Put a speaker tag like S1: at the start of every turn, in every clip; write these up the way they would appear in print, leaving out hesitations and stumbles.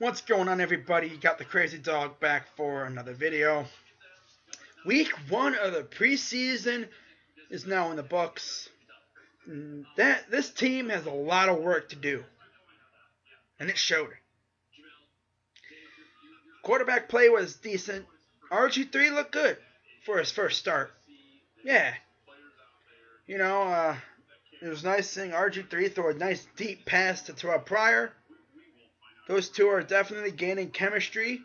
S1: What's going on, everybody? You got the Crazy Dog back for another video. Week 1 of the preseason is now in the books. This team has a lot of work to do, and it showed. Quarterback play was decent. RG3 looked good for his first start. Yeah. It was nice seeing RG3 throw a nice deep pass to Terrell Pryor. Those two are definitely gaining chemistry.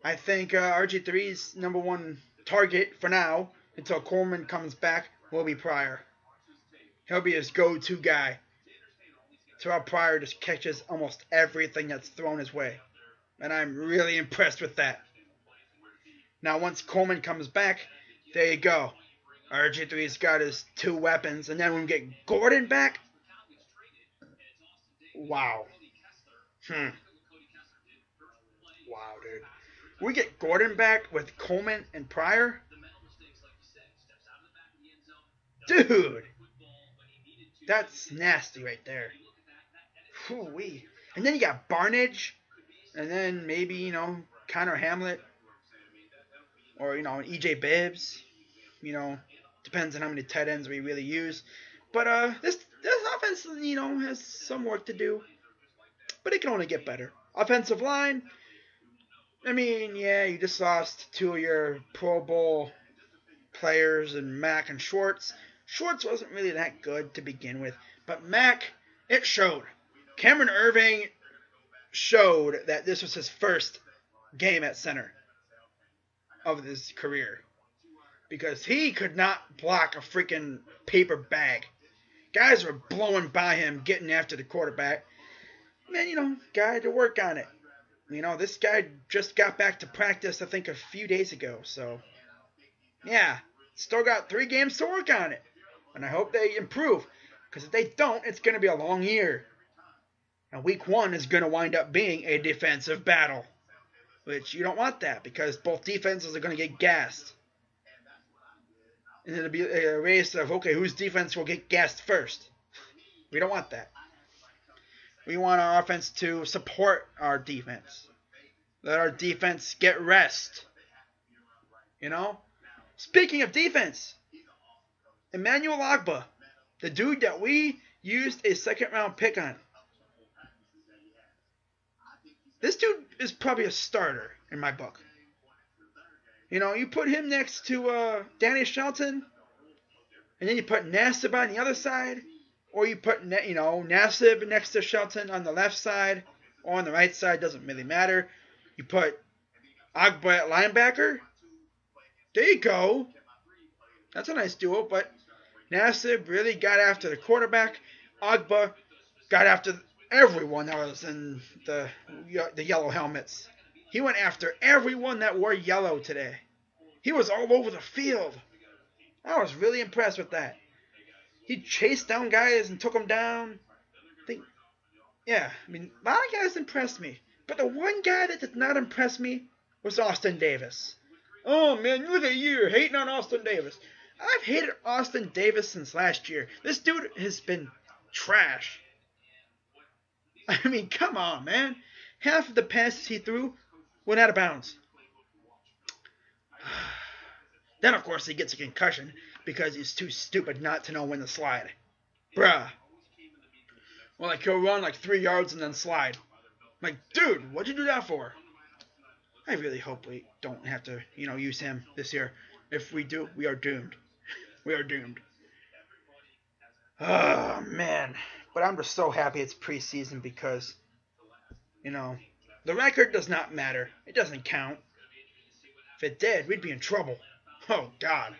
S1: I think RG3's number one target for now, until Coleman comes back, will be Pryor. He'll be his go-to guy. Terrell Pryor just catches almost everything that's thrown his way. And I'm really impressed with that. Now, once Coleman comes back, there you go. RG3's got his two weapons. And then when we get Gordon back, wow. Wow, dude. We get Gordon back with Coleman and Pryor. Dude. That's nasty right there. Whew-wee. And then you got Barnage. And then maybe, Connor Hamlet. Or, EJ Bibbs. Depends on how many tight ends we really use. But this offense, has some work to do. But it can only get better. Offensive line. You just lost two of your Pro Bowl players in Mack and Schwartz. Schwartz wasn't really that good to begin with, but Mack, it showed. Cameron Irving showed that this was his first game at center of his career, because he could not block a freaking paper bag. Guys were blowing by him, getting after the quarterback. Man, guy had to work on it. This guy just got back to practice, I think, a few days ago. So, yeah, still got 3 games to work on it. And I hope they improve. Because if they don't, it's going to be a long year. And week 1 is going to wind up being a defensive battle. Which you don't want that, because both defenses are going to get gassed. And it'll be a race of, okay, whose defense will get gassed first. We don't want that. We want our offense to support our defense. Let our defense get rest. Speaking of defense, Emmanuel Ogbah, the dude that we used a second-round pick on. This dude is probably a starter in my book. You put him next to Danny Shelton, and then you put Nassib on the other side. Or you put, Nassib next to Shelton on the left side or on the right side, doesn't really matter. You put Ogbah at linebacker. There you go. That's a nice duo, but Nassib really got after the quarterback. Ogbah got after everyone that was in the yellow helmets. He went after everyone that wore yellow today. He was all over the field. I was really impressed with that. He chased down guys and took them down. A lot of guys impressed me. But the one guy that did not impress me was Austin Davis. Oh, man, look at you hating on Austin Davis. I've hated Austin Davis since last year. This dude has been trash. Come on, man. Half of the passes he threw went out of bounds. Then, of course, he gets a concussion because he's too stupid not to know when to slide. Bruh. Well, he'll run 3 yards and then slide. Dude, what'd you do that for? I really hope we don't have to, use him this year. If we do, we are doomed. We are doomed. Oh, man. But I'm just so happy it's preseason because, the record does not matter. It doesn't count. If it did, we'd be in trouble. Oh, God.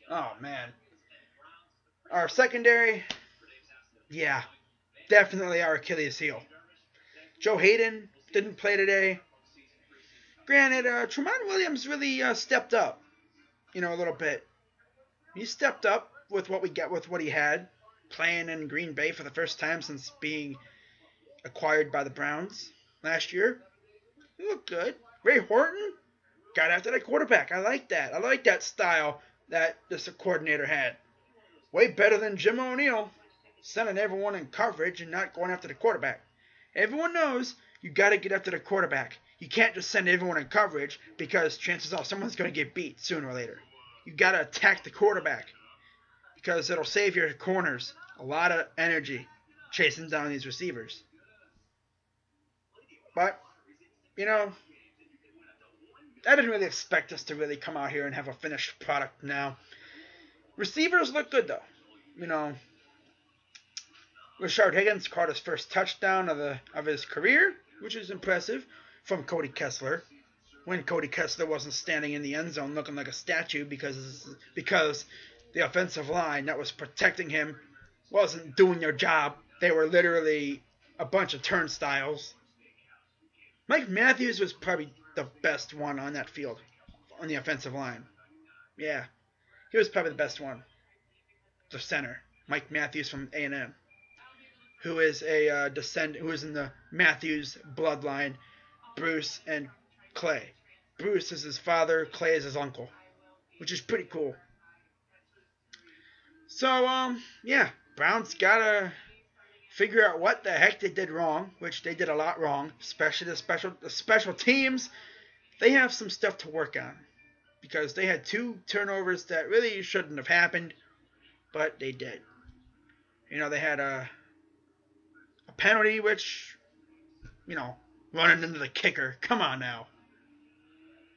S1: Oh, man. Our secondary, yeah, definitely our Achilles heel. Joe Hayden didn't play today. Granted, Tremont Williams really stepped up, a little bit. He stepped up with what he had, playing in Green Bay for the first time since being acquired by the Browns last year. He looked good. Ray Horton got after that quarterback. I like that. I like that style that this coordinator had. Way better than Jim O'Neill, sending everyone in coverage and not going after the quarterback. Everyone knows You got to get after the quarterback. You can't just send everyone in coverage because chances are someone's going to get beat sooner or later. You got to attack the quarterback because it'll save your corners a lot of energy chasing down these receivers. But, you know, I didn't really expect us to really come out here and have a finished product now. Receivers look good, though. You know, Rashard Higgins caught his first touchdown of his career, which is impressive, from Cody Kessler. When Cody Kessler wasn't standing in the end zone looking like a statue because the offensive line that was protecting him wasn't doing their job. They were literally a bunch of turnstiles. Mike Matthews was probably the best one on that field, on the offensive line. Yeah, he was probably the best one. The center, Mike Matthews from A&M, who is a descendant, who is in the Matthews bloodline, Bruce and Clay. Bruce is his father, Clay is his uncle, which is pretty cool. So, yeah, Browns gotta figure out what the heck they did wrong, which they did a lot wrong, especially the special teams. They have some stuff to work on because they had 2 turnovers that really shouldn't have happened, but they did. You know, they had a penalty, which, you know, running into the kicker. Come on now.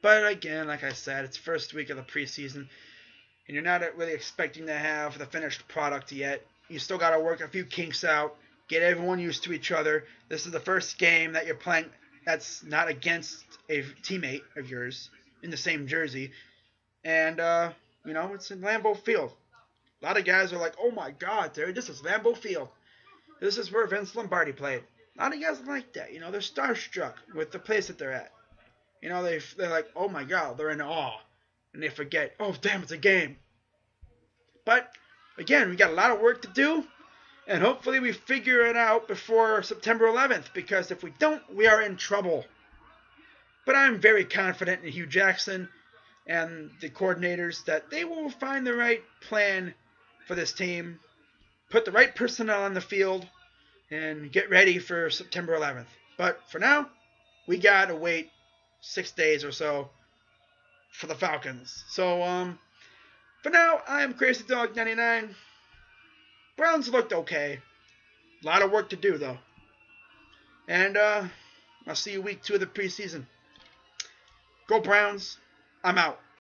S1: But again, like I said, it's first week of the preseason, and you're not really expecting to have the finished product yet. You still got to work a few kinks out, get everyone used to each other. This is the first game that you're playing that's not against a teammate of yours in the same jersey. And, you know, it's in Lambeau Field. A lot of guys are like, oh my God, dude, this is Lambeau Field. This is where Vince Lombardi played. A lot of guys like that. You know, they're starstruck with the place that they're at. You know, they're like, oh my God, they're in awe. And they forget, oh damn, it's a game. But, again, we got a lot of work to do. And hopefully we figure it out before September 11th. Because if we don't, we are in trouble. But I'm very confident in Hugh Jackson and the coordinators that they will find the right plan for this team. Put the right personnel on the field. And get ready for September 11th. But for now, we got to wait 6 days or so for the Falcons. So, for now, I'm Crazy Dog 99. Browns looked okay. A lot of work to do, though. And, I'll see you week 2 of the preseason. Go Browns. I'm out.